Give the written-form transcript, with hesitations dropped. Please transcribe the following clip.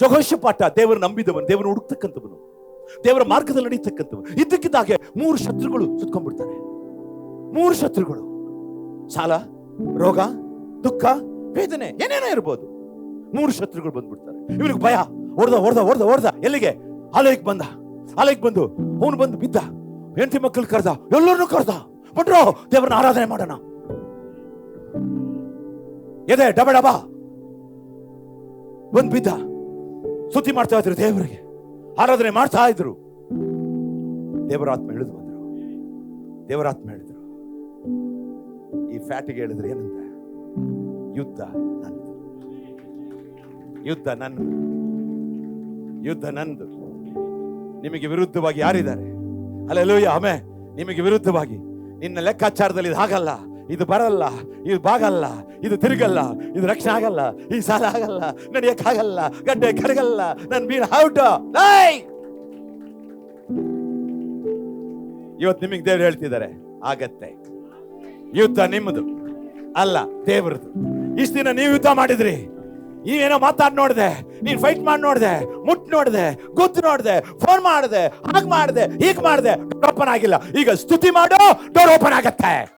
Jehoshaphat ದೇವರು ನಂಬಿದವನು, ದೇವರನ್ನು ಹುಡುಕ್ತಕ್ಕಂಥವನು, ದೇವರ ಮಾರ್ಗದಲ್ಲಿ ನಡೀತಕ್ಕಂಥವನು. ಇದ್ದಕ್ಕಿದ್ದಾಗೆ 3 ಶತ್ರುಗಳು ಸುತ್ಕೊಂಡ್ಬಿಡ್ತಾರೆ. 3 ಶತ್ರುಗಳು, ಸಾಲ, ರೋಗ, ದುಃಖ, ವೇದನೆ, ಏನೇನೋ ಇರ್ಬೋದು. 3 ಶತ್ರುಗಳು ಬಂದ್ಬಿಡ್ತಾರೆ. ಇವನಿಗೆ ಭಯ. ಓಡ್ದ ಎಲ್ಲಿಗೆ? ಆಲಯಕ್ಕೆ ಬಂದು ಅವನು ಬಂದು ಬಿದ್ದ. ಹೆಂಡತಿ ಮಕ್ಕಳು ಕರೆದ, ಎಲ್ಲರನ್ನೂ ಕರೆದ. ಬಟ್ರೋ ದೇವರನ್ನ ಆರಾಧನೆ ಮಾಡೋಣ. ಎದೆ ಡಬ ಡಬ ಬಂದು ಬಿದ್ದ. ಸ್ತುತಿ ಮಾಡ್ತಾ ಇದ್ರು, ದೇವರಿಗೆ ಆರಾಧನೆ ಮಾಡ್ತಾ ಇದ್ರು. ದೇವರಾತ್ಮ ಹೇಳಿದ್ರು. ಈ ಫ್ಯಾಟಿಗೆ ಹೇಳಿದ್ರು ಏನಂತ? ಯುದ್ಧ ನಂದು. ನಿಮಗೆ ವಿರುದ್ಧವಾಗಿ ಯಾರಿದ್ದಾರೆ? Hallelujah, amen. ನಿಮಗೆ ವಿರುದ್ಧವಾಗಿ ನಿನ್ನ ಲೆಕ್ಕಾಚಾರದಲ್ಲಿ ಇದು ಆಗಲ್ಲ, ಇದು ಬರಲ್ಲ, ಇದು ಬಾಗಲ್ಲ, ಇದು ತಿರುಗಲ್ಲ, ಇದು ರಕ್ಷಣೆ ಆಗಲ್ಲ, ಈ ಸಾಲ ಆಗಲ್ಲ, ನಡೆಯಕ್ಕಾಗಲ್ಲ, ಗಡ್ಡೆ ಕರಗಲ್ಲ, ನನ್ ಬೀಣ ಔಟ. ಇವತ್ತು ನಿಮಗೆ ದೇವ್ರು ಹೇಳ್ತಿದ್ದಾರೆ, ಆಗತ್ತೆ. ಯುದ್ಧ ನಿಮ್ಮದು ಅಲ್ಲ, ದೇವರದು. ಇಷ್ಟು ದಿನ ನೀವು ಯುದ್ಧ ಮಾಡಿದ್ರಿ. ನೀವೇನೋ ಮಾತಾಡ್ ನೋಡ್ದೆ, ನೀನ್ ಫೈಟ್ ಮಾಡಿ ನೋಡ್ದೆ, ಮುಟ್ ನೋಡ್ದೆ, ಗುದ್ದು ನೋಡ್ದೆ, ಫೋನ್ ಮಾಡ್ದೆ, ಹಾಗ್ ಮಾಡ್ದೆ, ಹೀಗ್ ಮಾಡ್ದೆ, ಡೋರ್ ಓಪನ್ ಆಗಿಲ್ಲ. ಈಗ ಸ್ತುತಿ ಮಾಡೋ, ಡೋರ್ ಓಪನ್ ಆಗತ್ತೆ.